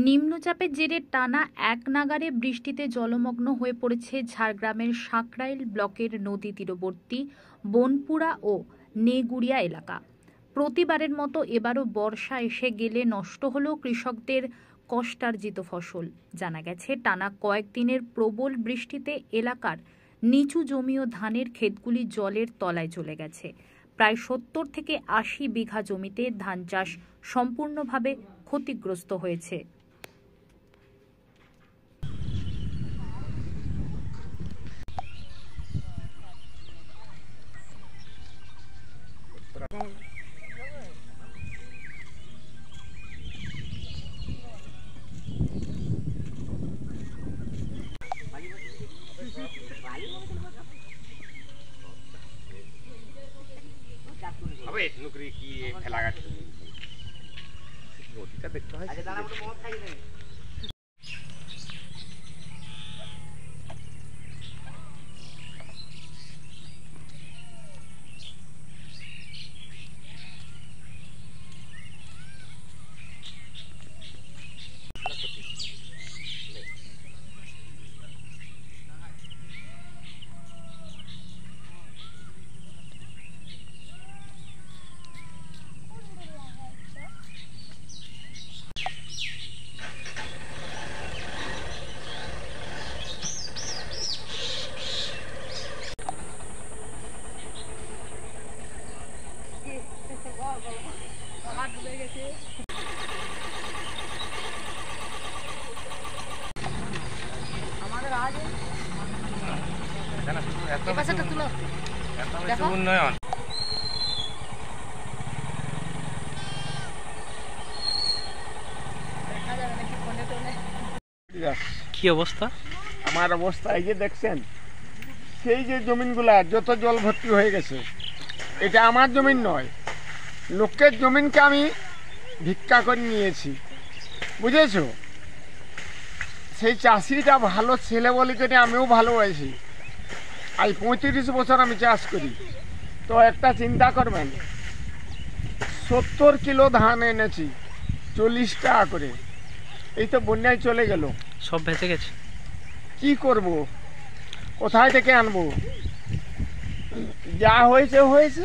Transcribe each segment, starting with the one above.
নিম্নচাপের জেরে টানা এক নাগাড়ে বৃষ্টিতে জলমগ্ন হয়ে পড়েছে ঝাড়গ্রামের সাঁকরাইল ব্লকের নদী তীরবর্তী বনপুরা ও নেগুড়িয়া এলাকা। প্রতিবারের মতো এবারও বর্ষা এসে গেলে নষ্ট হলো কৃষকদের কষ্টার্জিত ফসল। জানা গেছে, টানা কয়েকদিনের প্রবল বৃষ্টিতে এলাকার নিচু জমি ও ধানের ক্ষেতগুলি জলের তলায় চলে গেছে। প্রায় 70 থেকে 80 বিঘা জমিতে ধান চাষ সম্পূর্ণভাবে ক্ষতিগ্রস্ত হয়েছে। নুকরি কি ফেলা গেছে নদীটা দেখতে হয়। উন্নয়ন কি অবস্থা? আমার অবস্থা এই যে দেখছেন, সেই যে জমিনগুলা যত জল ভর্তি হয়ে গেছে, এটা আমার জমিন নয়, লোকের জমিনকে আমি ভিক্ষা করে নিয়েছি, বুঝেছো? সেই চাষিটা ভালো ছেলে বলে করে আমিও ভালোবাসি। আজ 35 বছর আমি চাষ করি। তো একটা চিন্তা করবেন, 70 কিলো ধান এনেছি 40 টাকা করে, এই তো বন্যায় চলে গেল, সব ভেসে গেছে। কি করব, কোথায় থেকে আনবো? যা হয়েছে হয়েছে,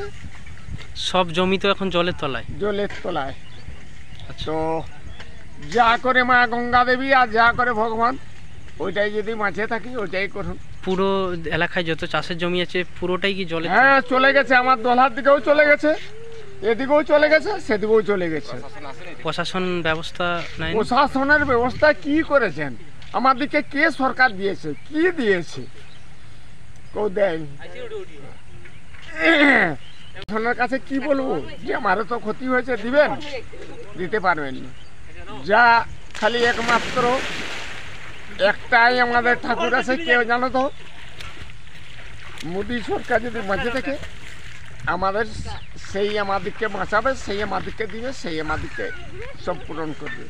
সব জমি তো এখন জলের তলায়। তো যা করে মা গঙ্গা দেবী আর যা করে ভগবান, ওইটাই যদি মাঝে থাকি ওইটাই করুন। পুরো এলাকায় যত চাষের জমি আছে পুরোটাই কি জলে? হ্যাঁ, চলে গেছে। আমার দোলহার দিকেও চলে গেছে, এদিকেও চলে গেছে, সেদিকেও চলে গেছে। প্রশাসন ব্যবস্থা নাই? প্রশাসনের ব্যবস্থা কি করেছেন? আমার দিকে কে সরকার দিয়েছে? কি দিয়েছে? কেউ দেয়নি। প্রশাসনের কাছে কি বলবো যে আমারও তো ক্ষতি হয়েছে, দিবেন? দিতে পারবেন না। যা খালি একমাত্র একটাই আমাদের ঠাকুর আছে, কেউ জানো তো? মোদী সরকার যদি বাঁচে থাকে আমাদের, সেই আমাদেরকে বাঁচাবে, সেই আমাদেরকে দিবে, সেই আমাদেরকে সব পূরণ করবে।